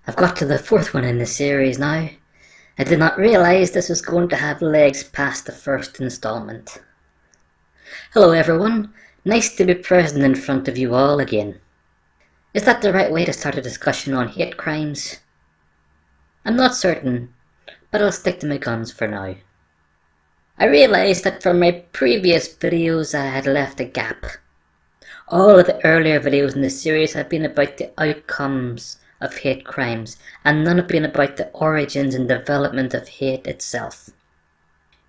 I've got to the fourth one in the series now. I did not realise this was going to have legs past the first instalment. Hello everyone, nice to be present in front of you all again. Is that the right way to start a discussion on hate crimes? I'm not certain, but I'll stick to my guns for now. I realised that from my previous videos I had left a gap. All of the earlier videos in the series have been about the outcomes of hate crimes, and none have been about the origins and development of hate itself.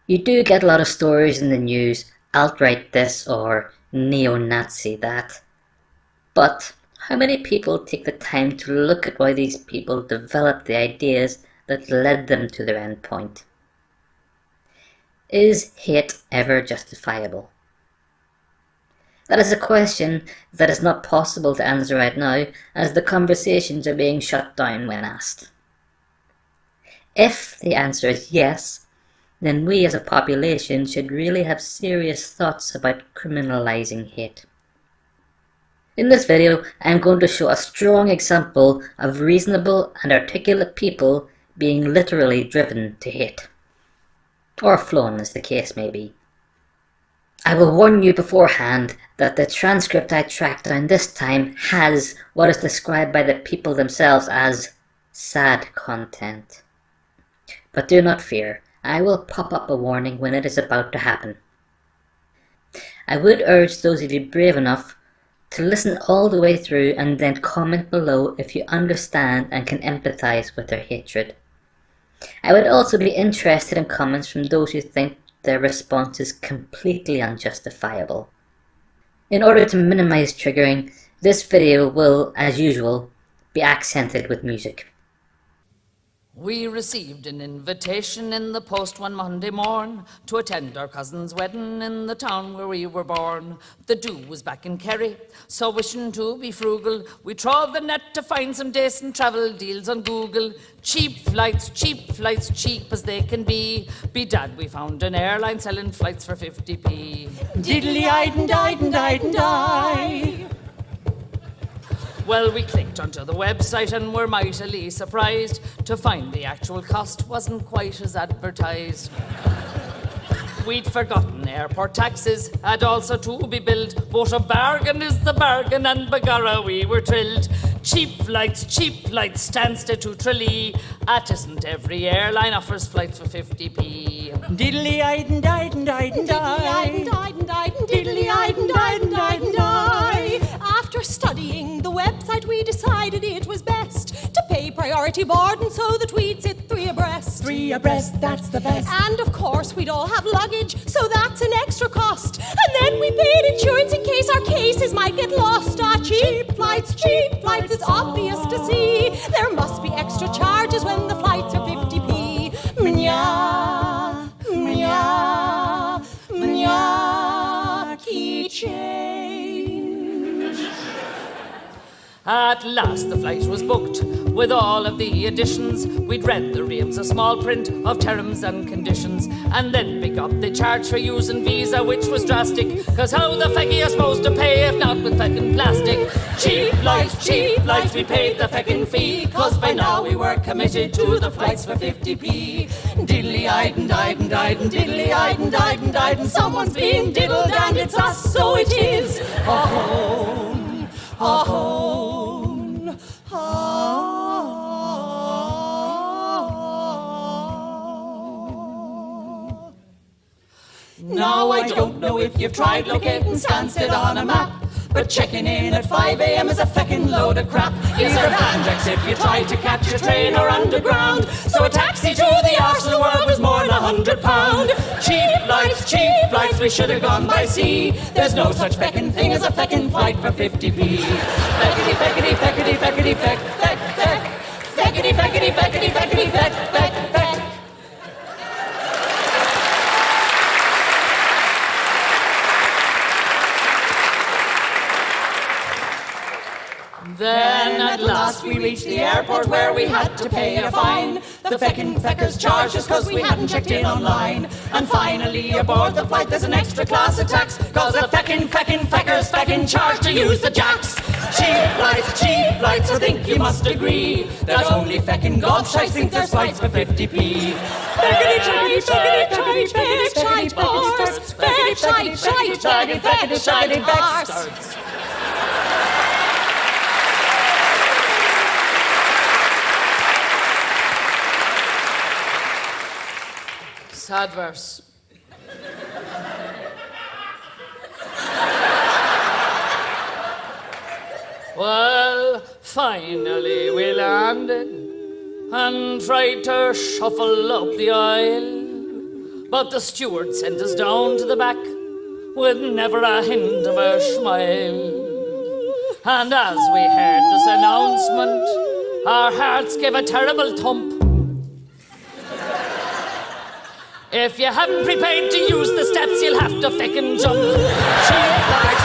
You do get a lot of stories in the news, alt-right this or neo-Nazi that, but how many people take the time to look at why these people developed the ideas that led them to their end point? Is hate ever justifiable? That is a question that is not possible to answer right now, as the conversations are being shut down when asked. If the answer is yes, then we as a population should really have serious thoughts about criminalising hate. In this video, I am going to show a strong example of reasonable and articulate people being literally driven to hate. Or flown, as the case may be. I will warn you beforehand that the transcript I tracked down this time has what is described by the people themselves as sad content. But do not fear, I will pop up a warning when it is about to happen. I would urge those of you brave enough to listen all the way through and then comment below if you understand and can empathise with their hatred. I would also be interested in comments from those who think their response is completely unjustifiable. In order to minimize triggering, this video will, as usual, be accented with music. We received an invitation in the post one Monday morn to attend our cousin's wedding in the town where we were born. The do was back in Kerry, so wishing to be frugal, we trod the net to find some decent travel deals on Google. Cheap flights, cheap as they can be. Bedad, we found an airline selling flights for 50p. Diddly-eyed and died and died and died. Well, we clicked onto the website and were mightily surprised to find the actual cost wasn't quite as advertised. We'd forgotten airport taxes had also to be billed, but a bargain is the bargain, and begorra we were thrilled. Cheap flights, Stansted to Tralee. At isn't every airline offers flights for 50p. Diddly-eyed and died and died and died. Diddly-eyed and died and died and died. After studying the website, we decided it was best to pay priority boarding so that we'd sit three abreast. Three abreast, that's the best. And of course we'd all have luggage, so that's an extra cost. And then we paid insurance in case our cases might get lost. Cheap flights, it's obvious to see. There must be extra charges when the flights are 50p. Mnya, mnya, mnya, key change. At last the flight was booked with all of the additions. We'd read the reams of small print of terms and conditions, and then pick up the charge for using Visa, which was drastic, cause how the feck are you supposed to pay if not with feckin' plastic? Cheap flights, we paid the feckin' fee, cause by now we were committed to the flights for 50p. Diddly-eyed and died and died and diddly-eyed and died and died, and someone's being diddled and it's us, so it is. A-hone, a-hone, a-hone. Now I don't know if you've tried locating Stansted on a map, but checking in at 5 a.m. is a feckin' load of crap. These are banjacks if you try to catch a train or underground, so a taxi to the arse of the world was more than £100. Cheap flights, we should have gone by sea. There's no such feckin' thing as a feckin' flight for 50p. Feckity, feckity, feckity, feckity, feck, feck, feck. Feckity, feckity, feckity, feckity, feck, feck, feck. Then At last we reached the airport where we had to pay a fine. The feckin' feckers charged us cause we hadn't checked in online. And finally aboard the flight there's an extra class of tax, cause the feckin' feckers feckin' charged to use the jacks. Cheap flights, I think you must agree that only feckin' gobshites think there's flights for 50p. Feckity shite, feckity shite, horse. Feck shite, feck shite, horse. Sad verse. Well, finally we landed and tried to shuffle up the aisle, but the steward sent us down to the back with never a hint of a smile. And as we heard this announcement, our hearts gave a terrible thump. If you haven't prepared to use the steps, you'll have to feckin' jump. Cheap